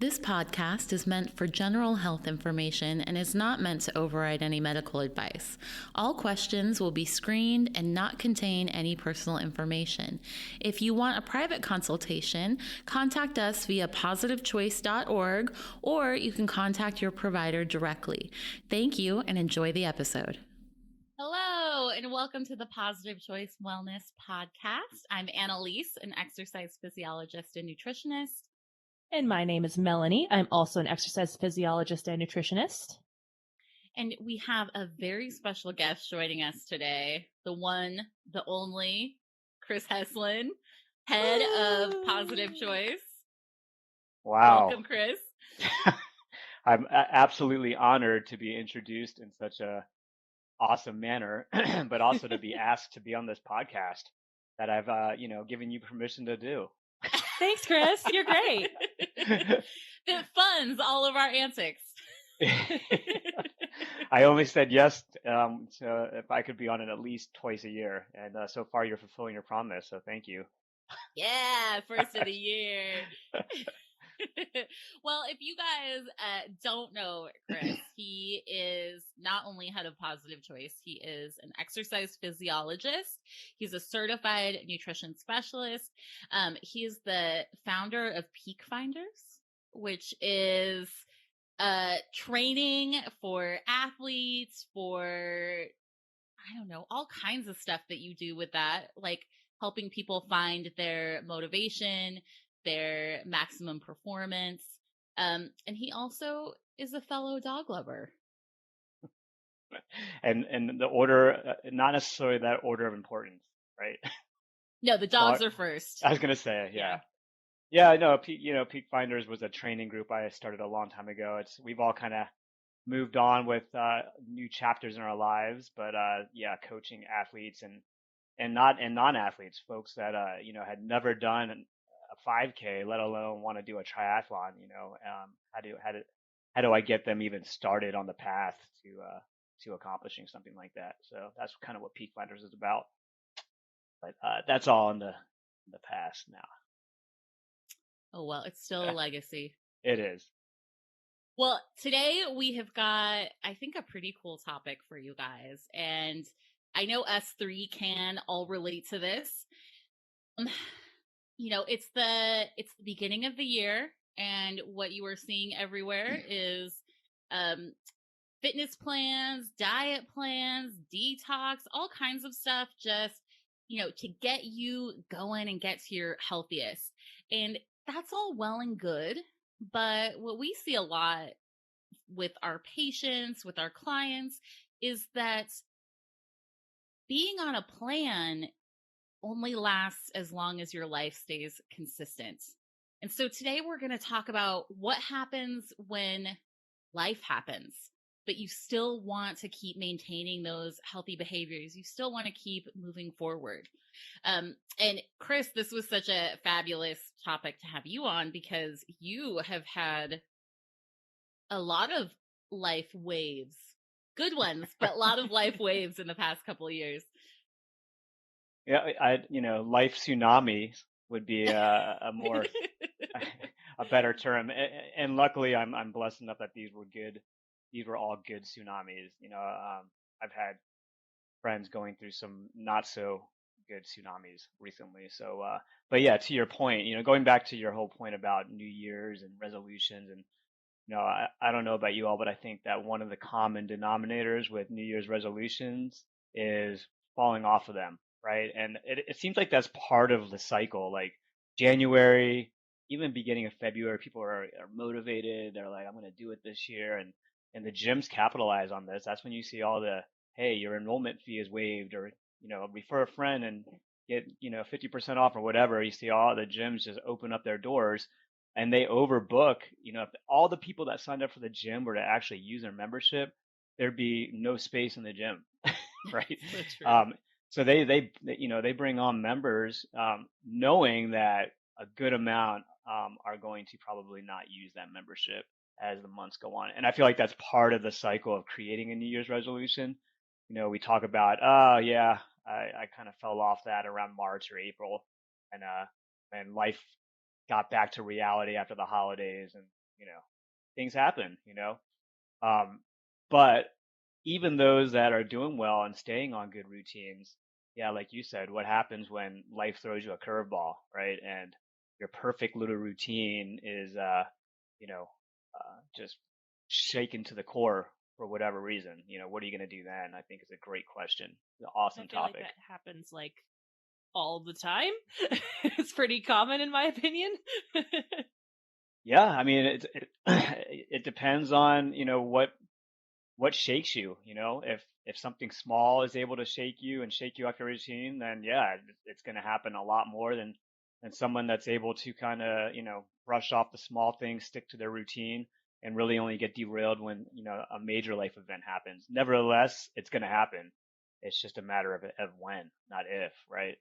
This podcast is meant for general health information and is not meant to override any medical advice. All questions will be screened and not contain any personal information. If you want a private consultation, contact us via positivechoice.org or you can contact your provider directly. Thank you and enjoy the episode. Hello, and welcome to the Positive Choice Wellness Podcast. I'm Annalise, an exercise physiologist and nutritionist. And my name is Melanie. I'm also an exercise physiologist and nutritionist. And we have a very special guest joining us today. The one, the only, Chris Heslin, head of Positive Choice. Wow. Welcome, Chris. I'm absolutely honored to be introduced in such a awesome manner, but also to be asked to be on this podcast that I've, given you permission to do. Thanks, Chris. You're great. It funds all of our antics. I only said yes so if I could be on it at least twice a year, and so far you're fulfilling your promise, so thank you. Yeah, first of the year. Well, if you guys don't know Chris, he is not only head of Positive Choice, he is an exercise physiologist. He's a certified nutrition specialist. He is the founder of Peak Finders, which is training for athletes, for, I don't know, all kinds of stuff that you do with that, like helping people find their motivation, their maximum performance. And he also is a fellow dog lover. And the order, not necessarily that order of importance, right? No, the dogs are first. I was going to say, yeah. Yeah, no, Peak Finders was a training group I started a long time ago. We've all kind of moved on with new chapters in our lives, but coaching athletes and non-athletes, folks that had never done a 5K, let alone want to do a triathlon. How do I get them even started on the path to accomplishing something like that? So that's kind of what Peak Finders is about. But that's all in the past now. Oh, well, it's still a legacy. It is. Well, today we have got, I think, a pretty cool topic for you guys. And I know us three can all relate to this. It's the beginning of the year, and what you are seeing everywhere is fitness plans, diet plans, detox, all kinds of stuff just, to get you going and get to your healthiest. And that's all well and good. But what we see a lot with our patients, with our clients, is that being on a plan only lasts as long as your life stays consistent. And so today we're going to talk about what happens when life happens, but you still want to keep maintaining those healthy behaviors. You still want to keep moving forward. And Chris, this was such a fabulous topic to have you on because you have had a lot of life waves, good ones, but a lot of life waves in the past couple of years. Yeah, life tsunami would be a more a better term. And luckily, I'm blessed enough that these were good. These were all good tsunamis. I've had friends going through some not so good tsunamis recently. So, but yeah, to your point, going back to your whole point about New Year's and resolutions, and I don't know about you all, but I think that one of the common denominators with New Year's resolutions is falling off of them, right? And it seems like that's part of the cycle. Like January, even beginning of February, people are motivated. They're like, I'm going to do it this year. And the gyms capitalize on this. That's when you see all the, hey, your enrollment fee is waived, or, refer a friend and get, 50% off or whatever. You see all the gyms just open up their doors and they overbook. If all the people that signed up for the gym were to actually use their membership, there'd be no space in the gym, right? So they bring on members, knowing that a good amount are going to probably not use that membership as the months go on. And I feel like that's part of the cycle of creating a New Year's resolution. We talk about, I kind of fell off that around March or April, and life got back to reality after the holidays, and you know, things happen, Um, but even those that are doing well and staying on good routines, yeah, like you said, what happens when life throws you a curveball, right? And your perfect little routine is, you know, just shaken to the core for whatever reason. What are you going to do then? I think is a great question. An awesome I feel like topic. that happens like all the time. It's pretty common in my opinion. Yeah, I mean, it depends on, what shakes you, if something small is able to shake you and shake you off your routine, then yeah, it's going to happen a lot more than someone that's able to kind of, brush off the small things, stick to their routine, and really only get derailed when, a major life event happens. Nevertheless, it's going to happen. It's just a matter of when, not if, right?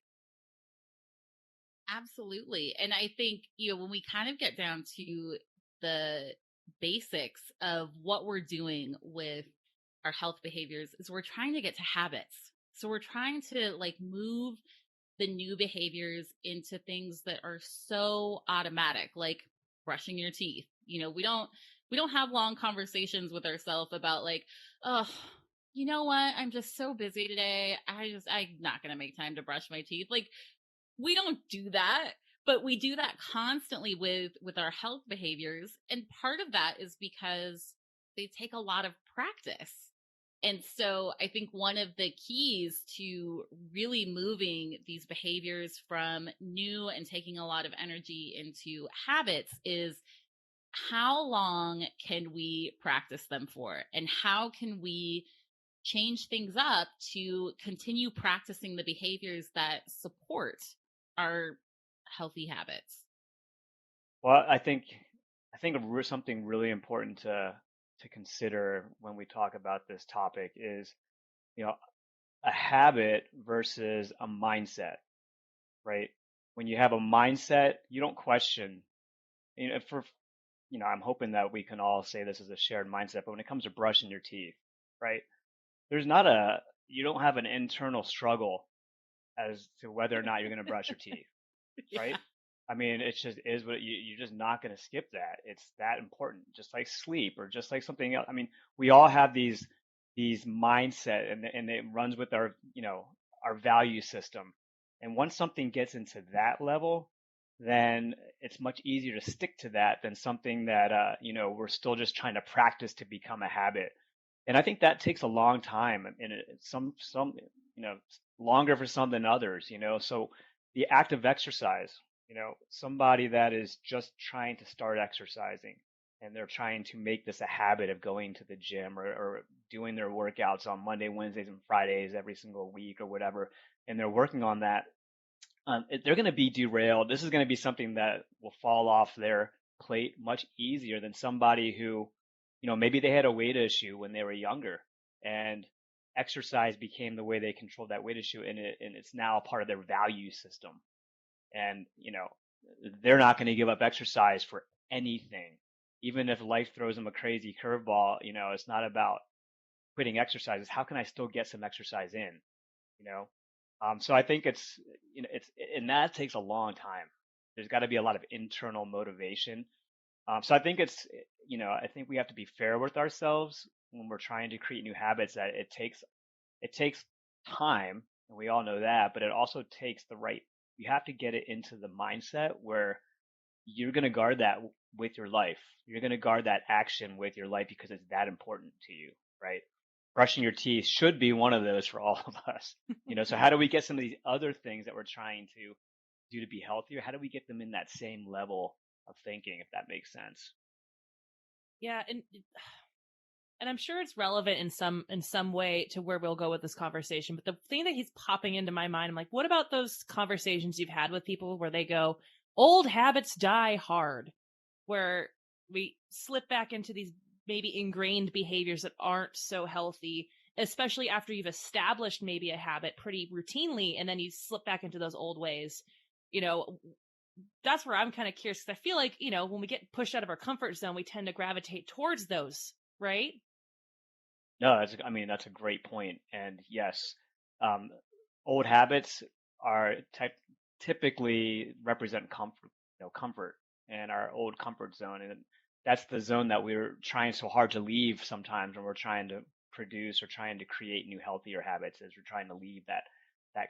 Absolutely. And I think, when we kind of get down to the basics of what we're doing with our health behaviors is we're trying to get to habits. So we're trying to like move the new behaviors into things that are so automatic, like brushing your teeth. We don't have long conversations with ourselves about like, oh, you know what? I'm just so busy today. I'm not going to make time to brush my teeth. Like, we don't do that, but we do that constantly with our health behaviors, and part of that is because they take a lot of practice. And so I think one of the keys to really moving these behaviors from new and taking a lot of energy into habits is how long can we practice them for, and how can we change things up to continue practicing the behaviors that support our healthy habits. Well, I think something really important to consider when we talk about this topic is, you know, a habit versus a mindset, right? When you have a mindset, you don't question. I'm hoping that we can all say this is a shared mindset, but when it comes to brushing your teeth, right? There's not you don't have an internal struggle as to whether or not you're going to brush your teeth, Yeah. right? I mean, it just is what you're just not going to skip that. It's that important, just like sleep or just like something else. I mean, we all have these mindset, and it runs with our value system. And once something gets into that level, then it's much easier to stick to that than something that we're still just trying to practice to become a habit. And I think that takes a long time, and some longer for some than others. So the act of exercise, somebody that is just trying to start exercising and they're trying to make this a habit of going to the gym or doing their workouts on Monday, Wednesdays, and Fridays every single week or whatever, and they're working on that, they're going to be derailed. This is going to be something that will fall off their plate much easier than somebody who, maybe they had a weight issue when they were younger and exercise became the way they controlled that weight issue, and it's now a part of their value system. And, they're not going to give up exercise for anything. Even if life throws them a crazy curveball, it's not about quitting exercise. It's how can I still get some exercise in, you know? So I think and that takes a long time. There's got to be a lot of internal motivation. So I think I think we have to be fair with ourselves when we're trying to create new habits, that it takes time, and we all know that, but it also takes you have to get it into the mindset where you're going to guard that with your life. You're going to guard that action with your life because it's that important to you, right? Brushing your teeth should be one of those for all of us. So how do we get some of these other things that we're trying to do to be healthier? How do we get them in that same level of thinking, if that makes sense? Yeah, and I'm sure it's relevant in some way to where we'll go with this conversation. But the thing that keeps popping into my mind, I'm like, what about those conversations you've had with people where they go, old habits die hard, where we slip back into these maybe ingrained behaviors that aren't so healthy, especially after you've established maybe a habit pretty routinely, and then you slip back into those old ways. You know, that's where I'm kind of curious, because I feel like, when we get pushed out of our comfort zone, we tend to gravitate towards those, right? No, that's a great point. And yes, um, old habits are typically represent comfort, comfort and our old comfort zone. And that's the zone that we're trying so hard to leave sometimes when we're trying to produce or trying to create new healthier habits, is we're trying to leave that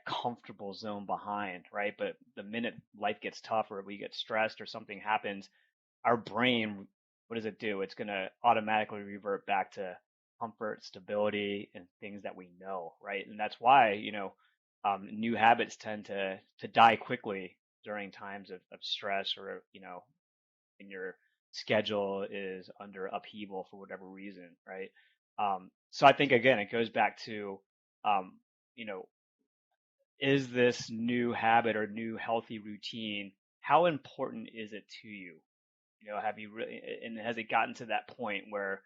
comfortable zone behind, right? But the minute life gets tough or we get stressed or something happens, our brain, what does it do? It's going to automatically revert back to comfort, stability, and things that we know, right? And that's why, new habits tend to die quickly during times of stress, or, when your schedule is under upheaval for whatever reason, right? So I think, again, it goes back to, um, you know, is this new habit or new healthy routine, how important is it to you? Have you really, and has it gotten to that point where,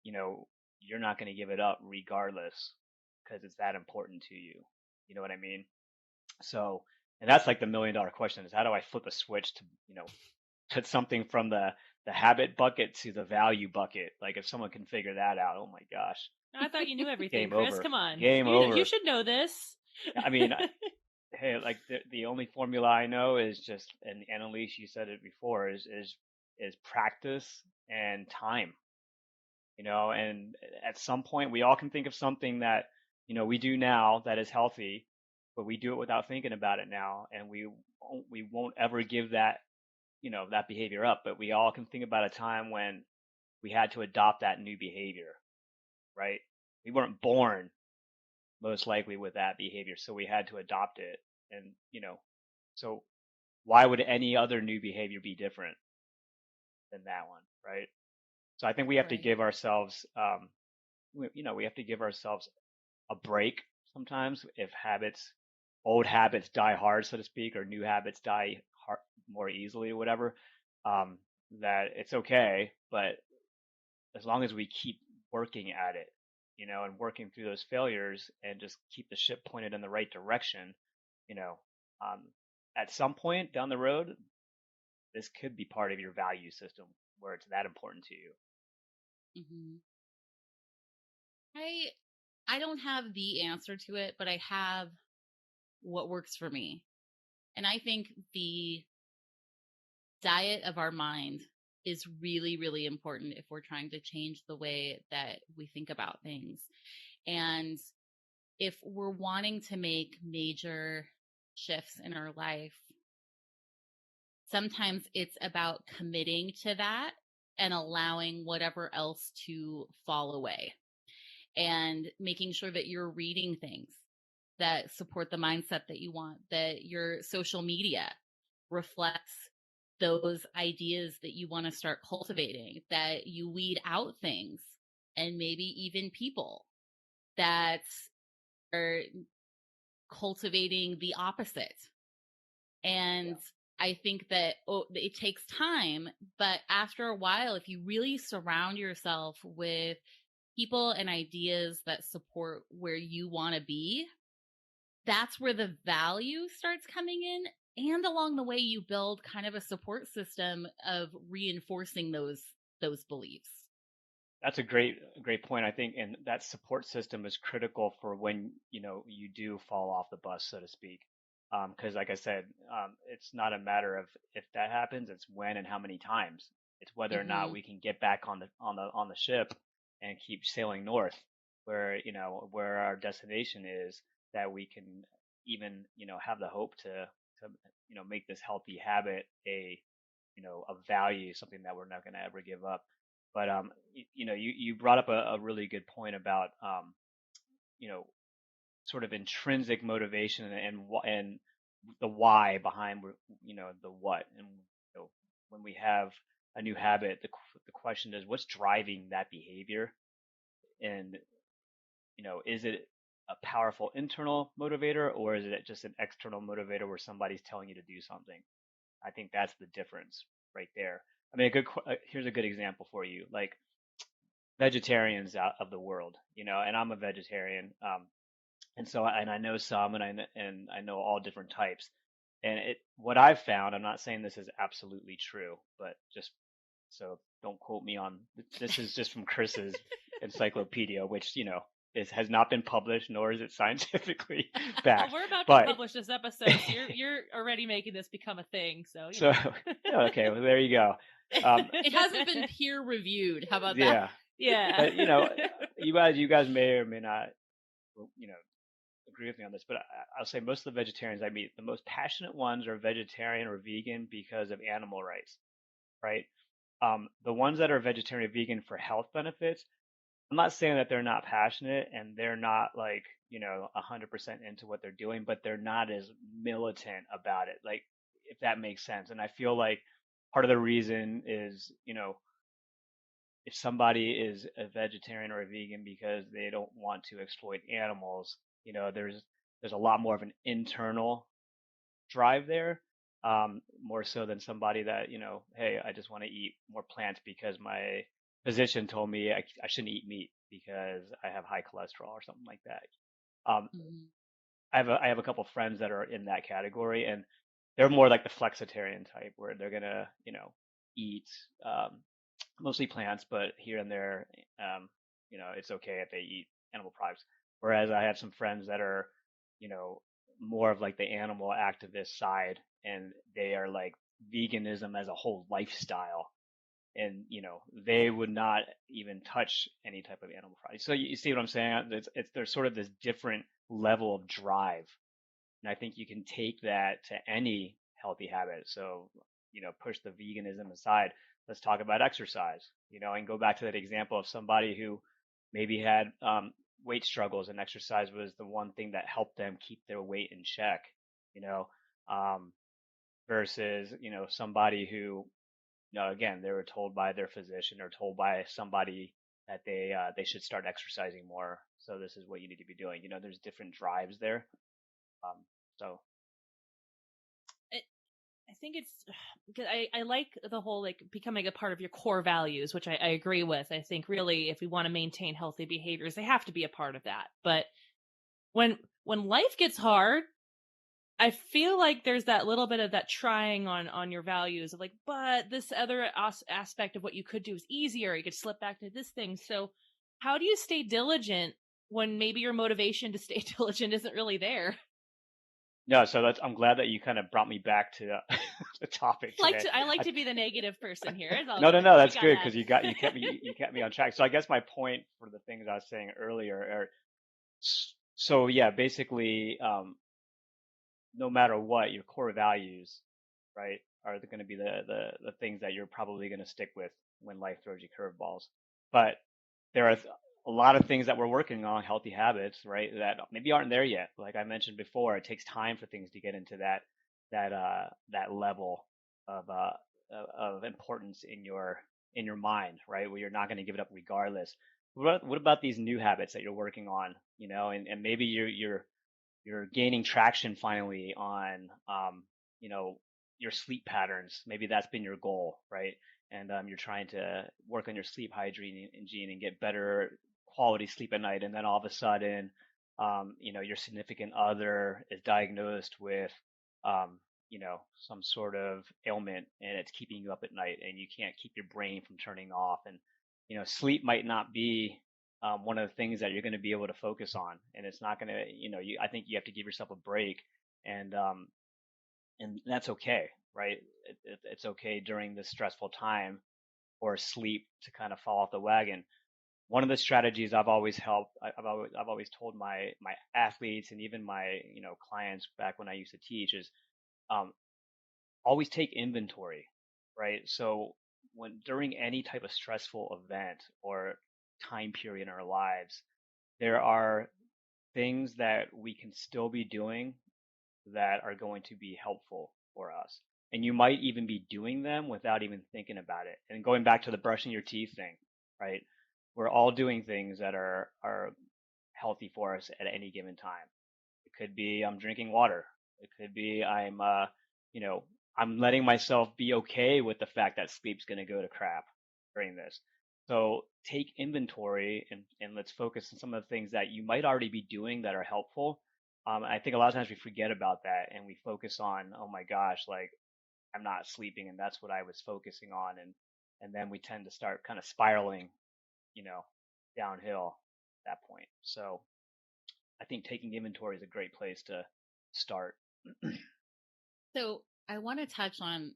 you know, you're not going to give it up regardless because it's that important to you? You know what I mean? So, and that's like the $1 million question, is how do I flip a switch to, put something from the habit bucket to the value bucket? Like, if someone can figure that out, oh my gosh, I thought you knew everything, game Chris. over. Come on. Game You over. should know this. I mean, hey, like the only formula I know is just, and Annalise, you said it before, is practice and time. And at some point we all can think of something that, we do now that is healthy, but we do it without thinking about it now, and we won't ever give that, that behavior up. But we all can think about a time when we had to adopt that new behavior, right? We weren't born most likely with that behavior, so we had to adopt it. And, so why would any other new behavior be different than that one, right? So I think we have to Right. give ourselves, we have to give ourselves a break sometimes. If old habits die hard, so to speak, or new habits die hard, more easily, or whatever, that it's okay. But as long as we keep working at it, and working through those failures, and just keep the ship pointed in the right direction, you know, um, at some point down the road, this could be part of your value system where it's that important to you. Hmm. I don't have the answer to it, but I have what works for me. And I think the diet of our mind is really, really important if we're trying to change the way that we think about things. And if we're wanting to make major shifts in our life, sometimes it's about committing to that and allowing whatever else to fall away, and making sure that you're reading things that support the mindset that you want, that your social media reflects those ideas that you want to start cultivating, that you weed out things and maybe even people that are cultivating the opposite. And I think that it takes time, but after a while, if you really surround yourself with people and ideas that support where you want to be, that's where the value starts coming in. And along the way, you build kind of a support system of reinforcing those beliefs. That's a great point, I think, and that support system is critical for when, you do fall off the bus, so to speak. Because, like I said, it's not a matter of if that happens; it's when and how many times. It's whether or not Hmm. we can get back on the ship and keep sailing north, where where our destination is, that we can even have the hope to make this healthy habit a value, something that we're not going to ever give up. But you brought up a really good point about you know sort of intrinsic motivation, and the why behind the what. And when we have a new habit, the question is, what's driving that behavior? And is it a powerful internal motivator, or is it just an external motivator where somebody's telling you to do something? I think that's the difference right there. I mean, here's a good example for you, like vegetarians out of the world, and I'm a vegetarian, and so I know some, and I know all different types. And what I've found, I'm not saying this is absolutely true, but just so don't quote me on, this is just from Chris's encyclopedia, which has not been published, nor is it scientifically Well, backed. we're about to But publish this episode, so you're already making this become a thing. So so okay, well there you go. It hasn't been peer reviewed. How about that? Yeah, yeah. but you guys may or may not, agree with me on this, but I'll say most of the vegetarians I meet, the most passionate ones are vegetarian or vegan because of animal rights, right? The ones that are vegetarian or vegan for health benefits, I'm not saying that they're not passionate and they're not like, 100% into what they're doing, but they're not as militant about it. Like, if that makes sense. And I feel like part of the reason is, if somebody is a vegetarian or a vegan because they don't want to exploit animals, there's a lot more of an internal drive there, more so than somebody that, hey, I just want to eat more plants because my physician told me I shouldn't eat meat because I have high cholesterol or something like that. Um, Mhm. I have a couple friends that are in that category, and they're more like the flexitarian type, where they're gonna, eat mostly plants, but here and there, it's okay if they eat animal products. Whereas I have some friends that are, you know, more of like the animal activist side, and they are like veganism as a whole lifestyle, and they would not even touch any type of animal product. So you see what I'm saying? There's sort of this different level of drive, and I think you can take that to any healthy habit. So, push the veganism aside. Let's talk about exercise, and go back to that example of somebody who maybe had weight struggles, and exercise was the one thing that helped them keep their weight in check, you know, um, versus, somebody who, again, they were told by their physician or told by somebody that they should start exercising more. So this is what you need to be doing. There's different drives there. Um, so I think it's because I like the whole like becoming a part of your core values, which I agree with. I think really if we want to maintain healthy behaviors, they have to be a part of that. But when life gets hard, I feel like there's that little bit of that trying on your values of like, but this other aspect of what you could do is easier. You could slip back to this thing. So how do you stay diligent when maybe your motivation to stay diligent isn't really there? no, so I'm glad that you kind of brought me back to the topic today. I like I, to be the negative person here. It's all no, no, good. no, We that's got good that. because you kept me on track. So I guess my point for the things I was saying earlier are, so yeah, basically, no matter what, your core values, right, are going to be the things that you're probably going to stick with when life throws you curveballs. But there are a lot of things that we're working on, healthy habits, right, that maybe aren't there yet. Like I mentioned before, it takes time for things to get into that level of of importance in your mind, right, where you're not going to give it up regardless. What about these new habits that you're working on, and maybe you're gaining traction finally on your sleep patterns. Maybe that's been your goal, right? And you're trying to work on your sleep hygiene and get better quality sleep at night. And then all of a sudden, your significant other is diagnosed with some sort of ailment, and it's keeping you up at night, and you can't keep your brain from turning off. And sleep might not be one of the things that you're going to be able to focus on, and it's not going to, I think you have to give yourself a break, and that's okay, right? It's okay during this stressful time for sleep to kind of fall off the wagon. One of the strategies I've always I've always told my athletes and even my clients back when I used to teach is, um, always take inventory, right? So when during any type of stressful event or time period in our lives, there are things that we can still be doing that are going to be helpful for us. And you might even be doing them without even thinking about it. And going back to the brushing your teeth thing, right? We're all doing things that are healthy for us at any given time. It could be I'm drinking water. It could be you know, I'm letting myself be okay with the fact that sleep's going to go to crap during this. So take inventory and let's focus on some of the things that you might already be doing that are helpful. I think a lot of times we forget about that and we focus on, oh my gosh, like I'm not sleeping and that's what I was focusing on, and then we tend to start kind of spiraling, you know, downhill. that point. So I think taking inventory is a great place to start. So I want to touch on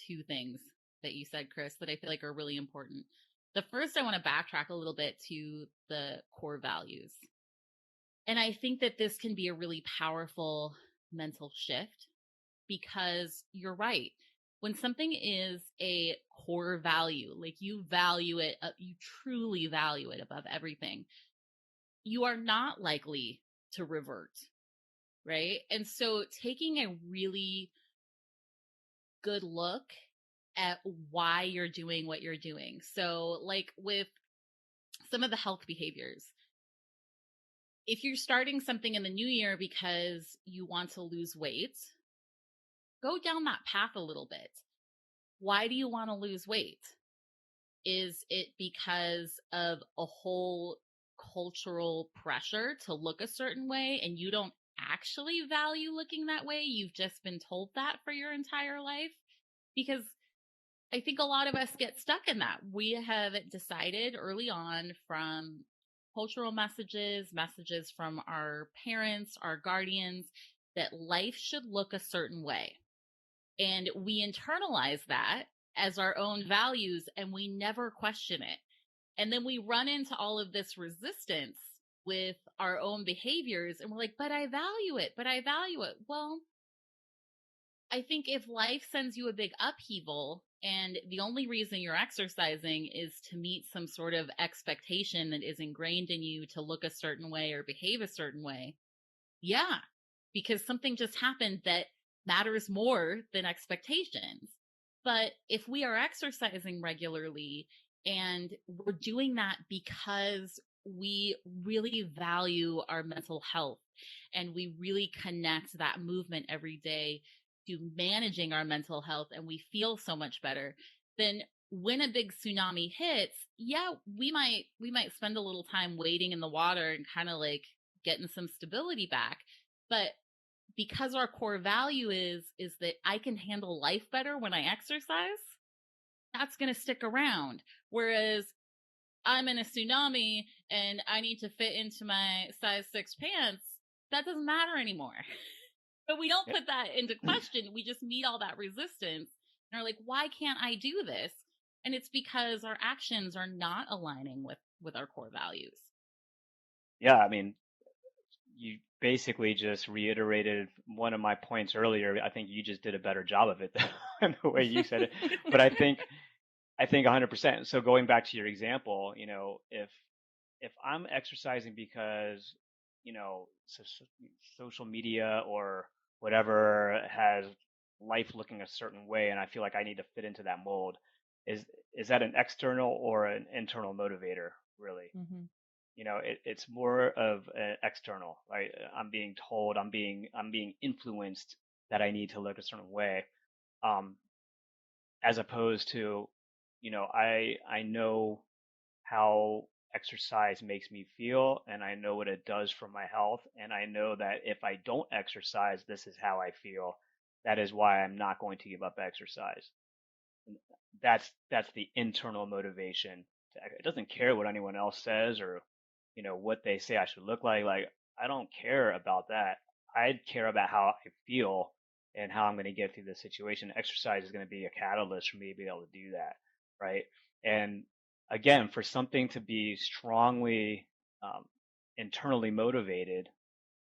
two things that you said, Chris, that I feel like are really important. The first, I want to backtrack a little bit to the core values. And I think that this can be a really powerful mental shift because you're right. When something is a core value, like you value it, you truly value it above everything, you are not likely to revert, right? And so taking a really good look at why you're doing what you're doing. So, like with some of the health behaviors, if you're starting something in the new year because you want to lose weight, go down that path a little bit. Why do you want to lose weight? Is it because of a whole cultural pressure to look a certain way and you don't actually value looking that way? You've just been told that for your entire life? Because I think a lot of us get stuck in that. We have decided early on from cultural messages, messages from our parents, our guardians, that life should look a certain way. And we internalize that as our own values and we never question it. And then we run into all of this resistance with our own behaviors and we're like, but I value it, but I value it. Well, I think if life sends you a big upheaval and the only reason you're exercising is to meet some sort of expectation that is ingrained in you to look a certain way or behave a certain way, yeah, because something just happened that matters more than expectations. But if we are exercising regularly and we're doing that because we really value our mental health and we really connect that movement every day to managing our mental health and we feel so much better, then when a big tsunami hits, yeah, we might spend a little time wading in the water and kind of like getting some stability back. But because our core value is that I can handle life better when I exercise, that's going to stick around. Whereas I'm in a tsunami and I need to fit into my size 6 pants, that doesn't matter anymore. But we don't put that into question. We just meet all that resistance and are like, why can't I do this? And it's because our actions are not aligning with our core values. Yeah, I mean, you basically just reiterated one of my points earlier. I think you just did a better job of it than the way you said it. But I think 100%. So going back to your example, if I'm exercising because, social media or whatever has life looking a certain way and I feel like I need to fit into that mold, is that an external or an internal motivator, really? Mm-hmm. It's more of an external, right? I'm being told, I'm being influenced that I need to look a certain way, um, as opposed to, I know how exercise makes me feel and I know what it does for my health. And I know that if I don't exercise, this is how I feel. That is why I'm not going to give up exercise. And that's the internal motivation. It doesn't care what anyone else says or, what they say I should look like. Like, I don't care about that. I care about how I feel and how I'm going to get through this situation. Exercise is going to be a catalyst for me to be able to do that. Right. And again, for something to be strongly internally motivated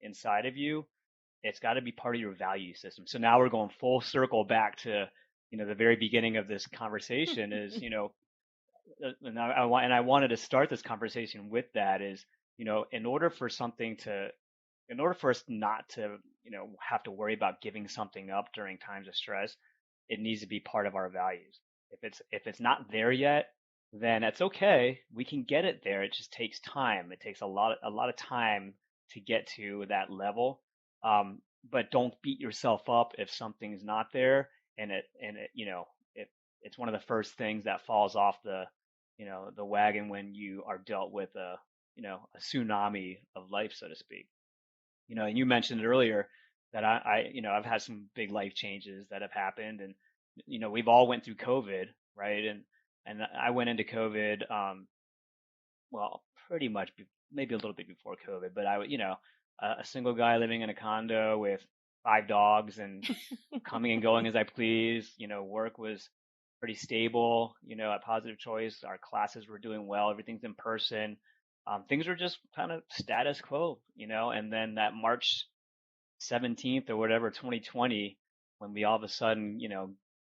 inside of you, it's got to be part of your value system. So now we're going full circle back to, the very beginning of this conversation is, and I wanted to start this conversation with that is, in order for us not to, have to worry about giving something up during times of stress, it needs to be part of our values. If it's not there yet, then it's okay. We can get it there. It just takes time. It takes a lot of time to get to that level. But don't beat yourself up if something's not there and it's one of the first things that falls off the wagon when you are dealt with a tsunami of life, so to speak. And you mentioned earlier that I've had some big life changes that have happened, and we've all went through COVID, right? And I went into COVID, well, pretty much maybe a little bit before COVID, but I would, a single guy living in a condo with 5 dogs and coming and going as I please. Work was pretty stable, at Positive Choice. Our classes were doing well. Everything's in person. Things were just kind of status quo, and then that March 17th or whatever, 2020, when we all of a sudden,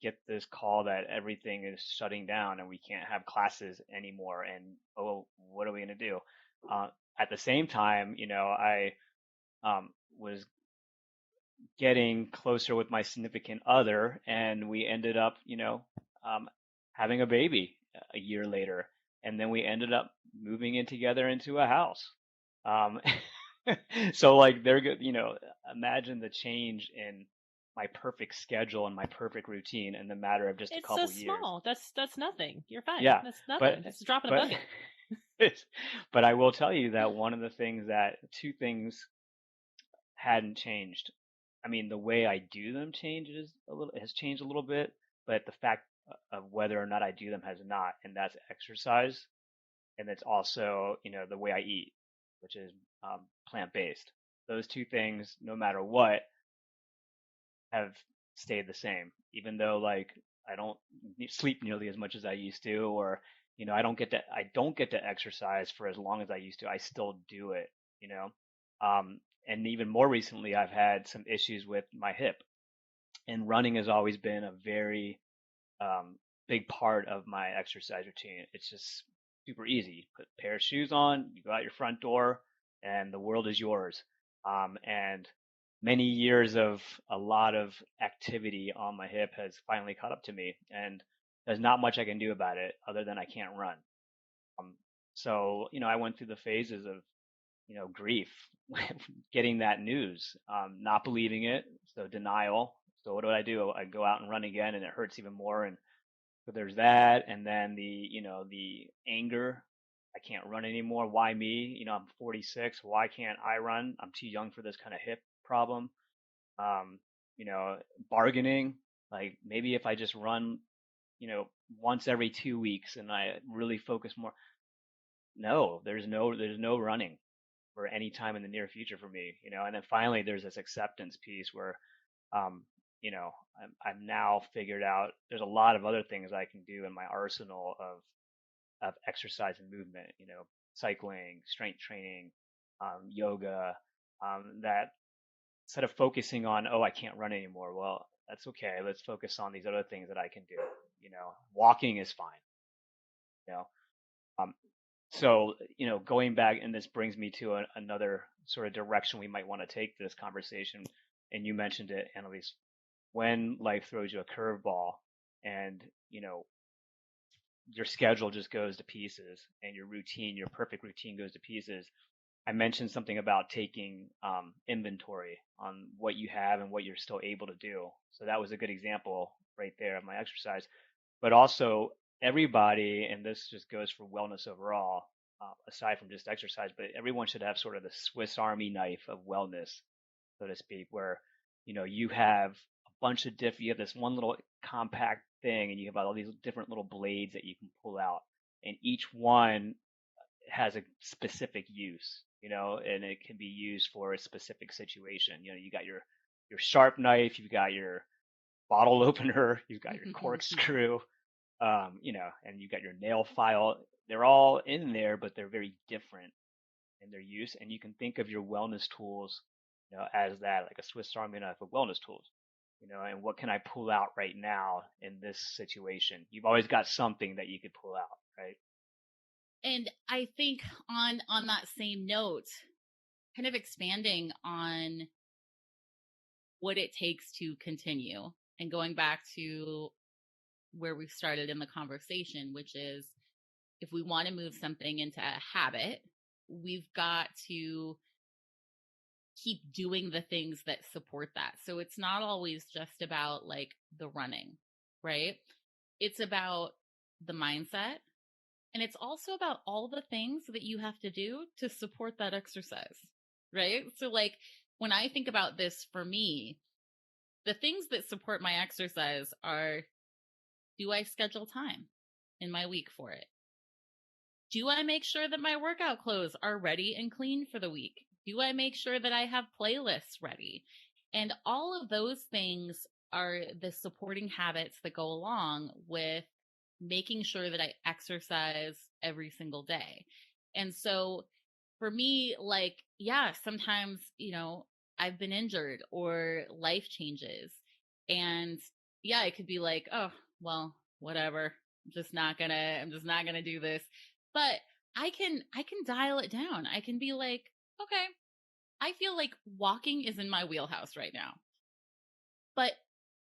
get this call that everything is shutting down and we can't have classes anymore. And, oh, what are we going to do? At the same time, I was getting closer with my significant other, and we ended up, having a baby a year later. And then we ended up moving in together into a house. So like they're good, imagine the change in my perfect schedule and my perfect routine in the matter of just a It's couple so years. small. That's nothing. You're fine. Yeah, That's nothing. It's a drop in a but bucket. but I will tell you that one of the things that two things hadn't changed. I mean, the way I do them has changed a little bit, but the fact of whether or not I do them has not, and that's exercise, and it's also, the way I eat, which is plant-based. Those two things, no matter what, have stayed the same, even though like I don't sleep nearly as much as I used to, or I don't get to exercise for as long as I used to. I still do it, and even more recently, I've had some issues with my hip, and running has always been a very big part of my exercise routine. It's just super easy. Put a pair of shoes on, you go out your front door, and the world is yours. And many years of a lot of activity on my hip has finally caught up to me, and there's not much I can do about it other than I can't run. So, I went through the phases of, grief, getting that news, not believing it, so denial. So what do? I go out and run again, and it hurts even more. And so there's that, and then the anger. I can't run anymore. Why me? I'm 46. Why can't I run? I'm too young for this kind of hip problem. Um, Bargaining. Like maybe if I just run, once every 2 weeks and I really focus more. No, there's no running for any time in the near future for me. And then finally there's this acceptance piece where, um, I've now figured out there's a lot of other things I can do in my arsenal of exercise and movement, cycling, strength training, yoga, that instead of focusing on, oh, I can't run anymore. Well, that's okay. Let's focus on these other things that I can do. Walking is fine. You know, um, so, going back, and this brings me to another sort of direction we might want to take this conversation. And you mentioned it, Annalise, when life throws you a curveball and, your schedule just goes to pieces and your perfect routine goes to pieces. I mentioned something about taking inventory on what you have and what you're still able to do. So that was a good example right there of my exercise. But also, everybody, and this just goes for wellness overall, aside from just exercise, but everyone should have sort of the Swiss Army knife of wellness, so to speak, where you have a bunch of you have this one little compact thing, and you have all these different little blades that you can pull out, and each one has a specific use, and it can be used for a specific situation. You got your sharp knife, you've got your bottle opener, you've got your corkscrew, and you got your nail file. They're all in there, but they're very different in their use. And you can think of your wellness tools, as that, like a Swiss Army knife of wellness tools. And what can I pull out right now in this situation? You've always got something that you could pull out, right? And I think on that same note, kind of expanding on what it takes to continue and going back to where we started in the conversation, which is if we want to move something into a habit, we've got to keep doing the things that support that. So it's not always just about like the running, right? It's about the mindset. And it's also about all the things that you have to do to support that exercise, right? So like when I think about this for me, the things that support my exercise are, do I schedule time in my week for it? Do I make sure that my workout clothes are ready and clean for the week? Do I make sure that I have playlists ready? And all of those things are the supporting habits that go along with making sure that I exercise every single day. And so for me, like, yeah, sometimes, I've been injured or life changes. And yeah, it could be like, oh, well, whatever. I'm just not gonna do this. But I can dial it down. I can be like, okay, I feel like walking is in my wheelhouse right now. But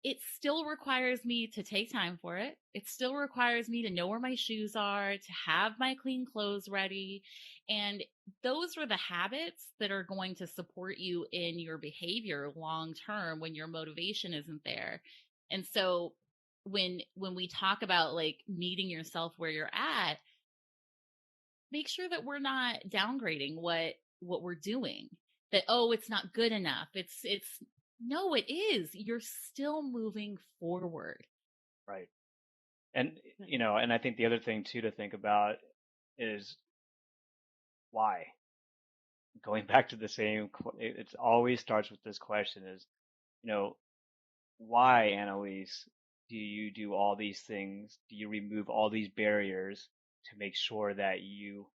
it still requires me to take time for it. It still requires me to know where my shoes are, to have my clean clothes ready. And those are the habits that are going to support you in your behavior long term when your motivation isn't there. And so when we talk about like meeting yourself where you're at, make sure that we're not downgrading what we're doing. That, oh, it's not good enough. It's no, it is. You're still moving forward. Right. And and I think the other thing too to think about is why. Going back to the same, it always starts with this question: is you know why, Annalise, do you do all these things? Do you remove all these barriers to make sure that you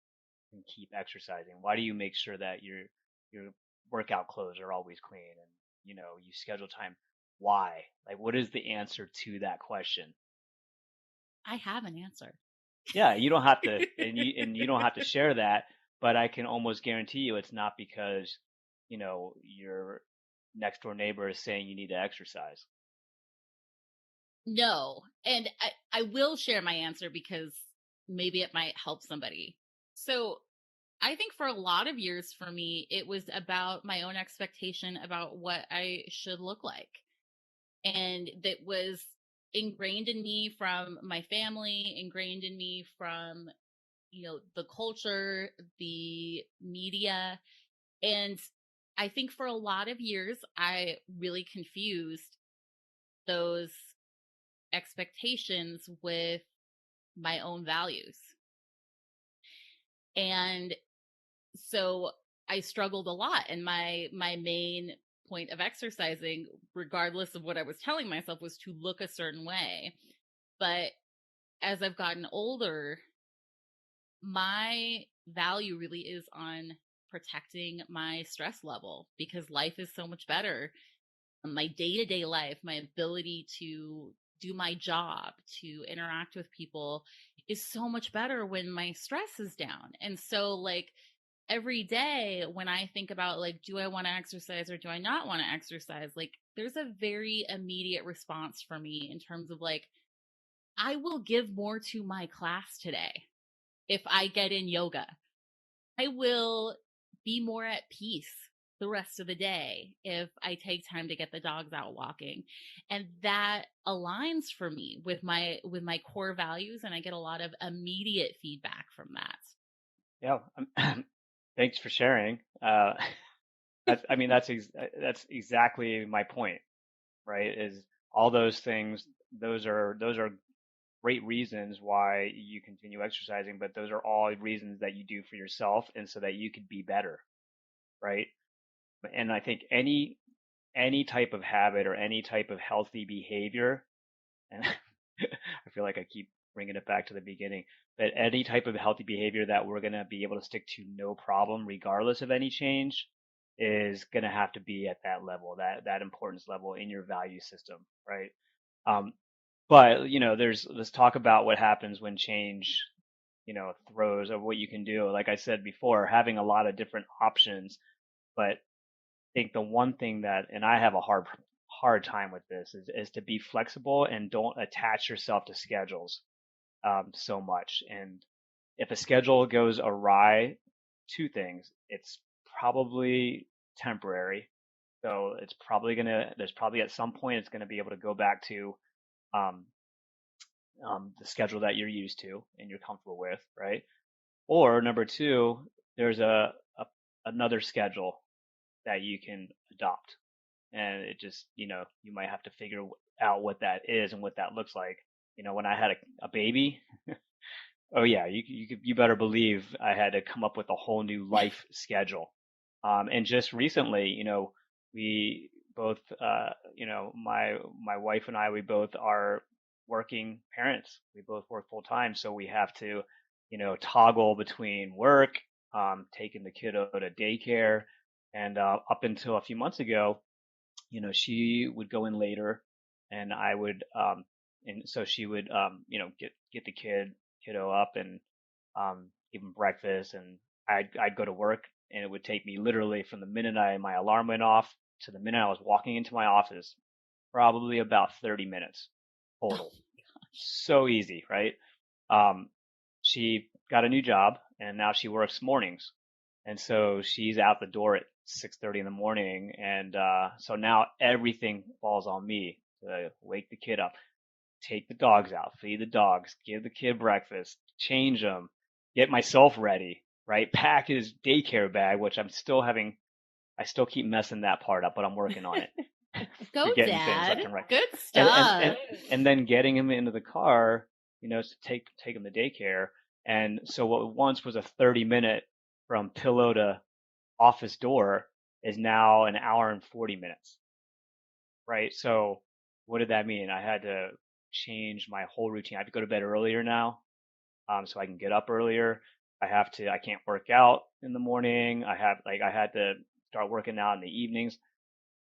can keep exercising? Why do you make sure that your workout clothes are always clean and you schedule time? Why? Like, what is the answer to that question? I have an answer. Yeah, you don't have to, and you don't have to share that, but I can almost guarantee you it's not because your next door neighbor is saying you need to exercise. No. And I will share my answer because maybe it might help somebody. So I think for a lot of years for me, it was about my own expectation about what I should look like. And that was ingrained in me from my family, ingrained in me from, the culture, the media. And I think for a lot of years, I really confused those expectations with my own values. And so I struggled a lot. And my main point of exercising, regardless of what I was telling myself, was to look a certain way. But as I've gotten older, my value really is on protecting my stress level because life is so much better. My day-to-day life, my ability to do my job, to interact with people is so much better when my stress is down. And so like every day when I think about like, do I want to exercise or do I not want to exercise? Like there's a very immediate response for me in terms of like, I will give more to my class today. If I get in yoga, I will be more at peace the rest of the day if I take time to get the dogs out walking. And that aligns for me with my core values, and I get a lot of immediate feedback from that. Yeah. Thanks for sharing. That's exactly my point, right? Is all those things, those are great reasons why you continue exercising, but those are all reasons that you do for yourself and so that you could be better, right? And I think any type of habit or any type of healthy behavior, and I feel like I keep bringing it back to the beginning, but any type of healthy behavior that we're going to be able to stick to no problem, regardless of any change, is going to have to be at that level, that importance level in your value system, right? Um, but let's talk about what happens when change, throws of what you can do. Like I said before, having a lot of different options, but I think the one thing that, and I have a hard time with this, is to be flexible and don't attach yourself to schedules so much. And if a schedule goes awry, two things: it's probably temporary, so there's probably at some point it's gonna be able to go back to um, the schedule that you're used to and you're comfortable with, right? Or number two, there's another schedule that you can adopt, and it just you might have to figure out what that is and what that looks like. When I had a baby, Oh yeah, you better believe I had to come up with a whole new life schedule. And just recently, we both, my wife and I, we both are working parents. We both work full time, so we have to, toggle between work, taking the kiddo to daycare, and up until a few months ago, she would go in later, and I would, and so she would, get the kiddo up and give him breakfast, and I'd go to work, and it would take me literally from the minute my alarm went off to the minute I was walking into my office, probably about 30 minutes Oh total. my gosh. So easy, right? Um, she got a new job, and now she works mornings, and so she's out the door at 6:30 in the morning, and so now everything falls on me to wake the kid up, take the dogs out, feed the dogs, give the kid breakfast, change him, get myself ready, right? Pack his daycare bag, which I still keep messing that part up, but I'm working on it. Go, Forgetting things Dad. left and right. Good And, and, stuff. and, and then getting him into the car, to take him to daycare. And so what once was a 30-minute from pillow to office door is now an hour and 40 minutes, right? So what did that mean? I had to change my whole routine. I have to go to bed earlier now, so I can get up earlier. I can't work out in the morning. I had to start working out in the evenings.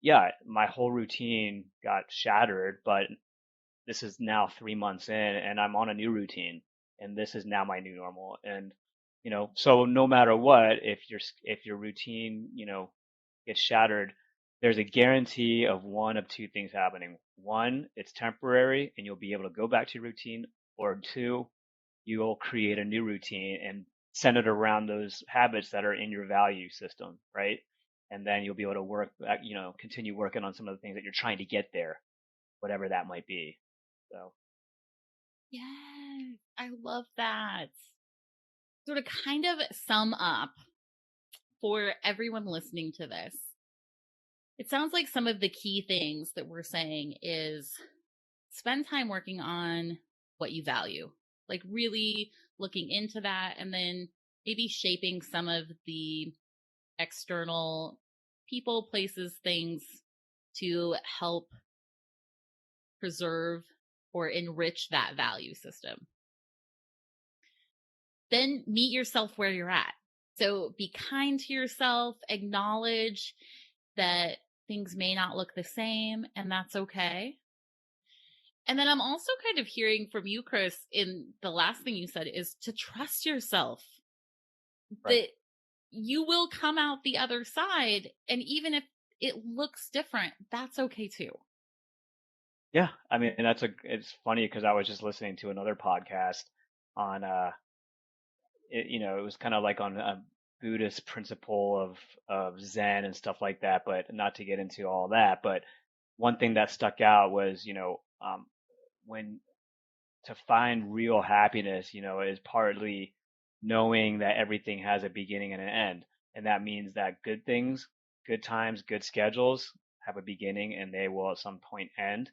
Yeah, my whole routine got shattered, but this is now 3 months in, and I'm on a new routine, and this is now my new normal. And so no matter what, if your routine gets shattered, there's a guarantee of one of two things happening. One, it's temporary, and you'll be able to go back to your routine, or two, you'll create a new routine and centered around those habits that are in your value system, right? And then you'll be able to continue working on some of the things that you're trying to get there, whatever that might be. So, Yes, I love that. So to kind of sum up for everyone listening to this, it sounds like some of the key things that we're saying is spend time working on what you value, like really looking into that, and then maybe shaping some of the external people, places, things to help preserve or enrich that value system. Then meet yourself where you're at. So be kind to yourself, acknowledge that things may not look the same, and that's okay. And then I'm also kind of hearing from you, Chris, in the last thing you said is to trust yourself right. that you will come out the other side. And even if it looks different, that's okay too. Yeah, I mean, it's funny because I was just listening to another podcast on, it was kind of like on a Buddhist principle of Zen and stuff like that, but not to get into all that. But one thing that stuck out was, when to find real happiness, is partly knowing that everything has a beginning and an end. And that means that good things, good times, good schedules have a beginning and they will at some point end.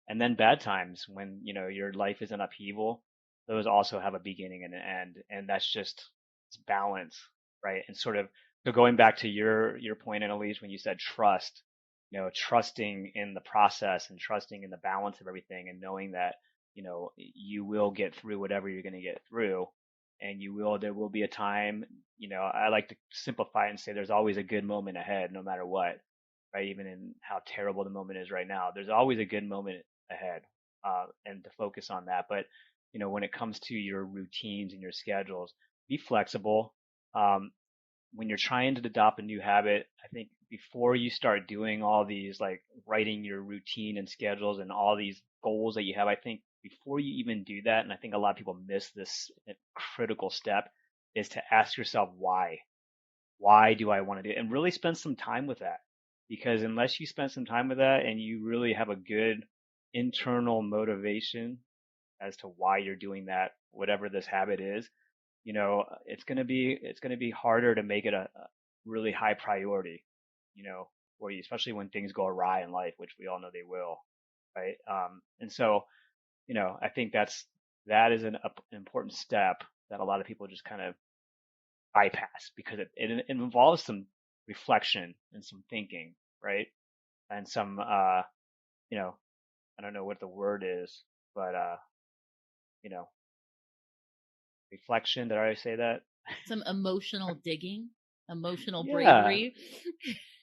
And then bad times, when, your life is in upheaval, those also have a beginning and an end. And that's just, it's balance, right? And sort of, so going back to your point, Annalise, when you said trust, trusting in the process and trusting in the balance of everything, and knowing that you will get through whatever you're going to get through, and there will be a time, I like to simplify it and say there's always a good moment ahead, no matter what, right? Even in how terrible the moment is right now, there's always a good moment ahead, and to focus on that. But, when it comes to your routines and your schedules, be flexible. When you're trying to adopt a new habit, I think before you start doing all these, like writing your routine and schedules and all these goals that you have, I think before you even do that, and I think a lot of people miss this critical step, is to ask yourself why. Why do I want to do it? And really spend some time with that. Because unless you spend some time with that and you really have a good internal motivation as to why you're doing that, whatever this habit is, it's gonna be harder to make it a really high priority, for you, especially when things go awry in life, which we all know they will, right? And so, I think that is an important step, that a lot of people just kind of bypass because it involves some reflection and some thinking, right? And some, you know, I don't know what the word is, but, you know, reflection. Did I already say that? Some emotional digging, emotional Yeah. bravery.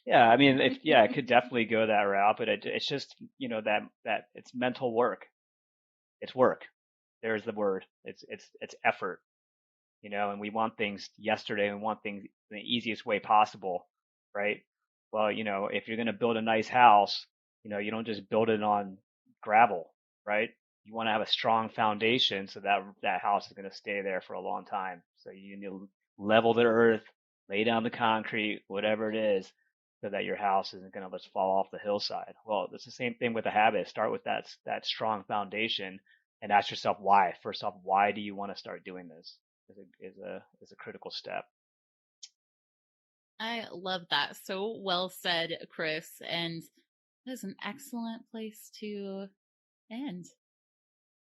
Yeah. I mean, it could definitely go that route, but it's just, that it's mental work. It's work. There's the word. It's effort, and we want things yesterday and we want things in the easiest way possible, right? Well, if you're going to build a nice house, you don't just build it on gravel, right? You want to have a strong foundation so that that house is going to stay there for a long time. So you need to level the earth, lay down the concrete, whatever it is, so that your house isn't going to just fall off the hillside. Well, it's the same thing with a habit. Start with that strong foundation and ask yourself why. First off, why do you want to start doing this? Is a critical step. I love that. So well said, Chris. And that is an excellent place to end.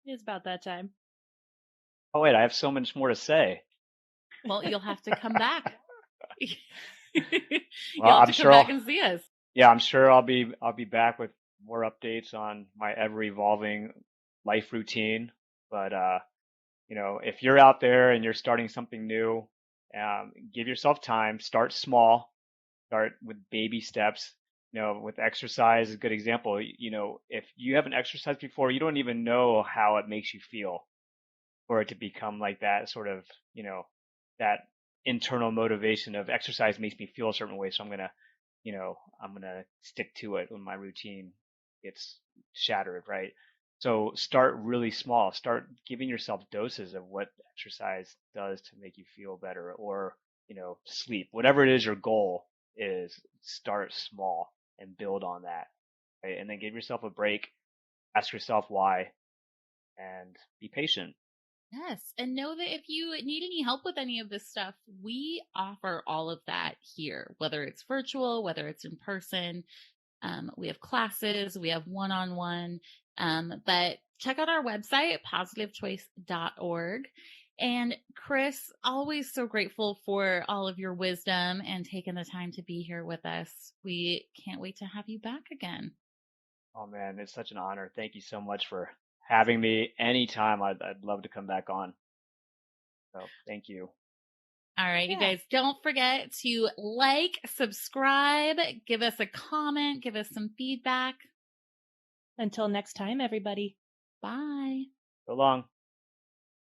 It's about that time. Oh wait, I have so much more to say. Well, you'll have to come back. Well, You'll have I'm to sure come back and see us. Yeah, I'm sure I'll be back with more updates on my ever evolving life routine. But if you're out there and you're starting something new, give yourself time. Start small. Start with baby steps. With exercise is a good example. If you haven't exercised before, you don't even know how it makes you feel for it to become like that sort of, that internal motivation of exercise makes me feel a certain way. So I'm gonna stick to it when my routine gets shattered, right? So start really small. Start giving yourself doses of what exercise does to make you feel better, or sleep. Whatever it is your goal is, start small and build on that, right? And then give yourself a break. Ask yourself why, and be patient. Yes. And know that if you need any help with any of this stuff, we offer all of that here, whether it's virtual, whether it's in person. We have classes, we have one-on-one. But check out our website, positivechoice.org. And Chris, always so grateful for all of your wisdom and taking the time to be here with us. We can't wait to have you back again. Oh man, it's such an honor. Thank you so much for having me. Anytime, I'd love to come back on. So thank you. All right, Yeah. you guys, don't forget to like, subscribe, give us a comment, give us some feedback. Until next time, everybody. Bye. So long.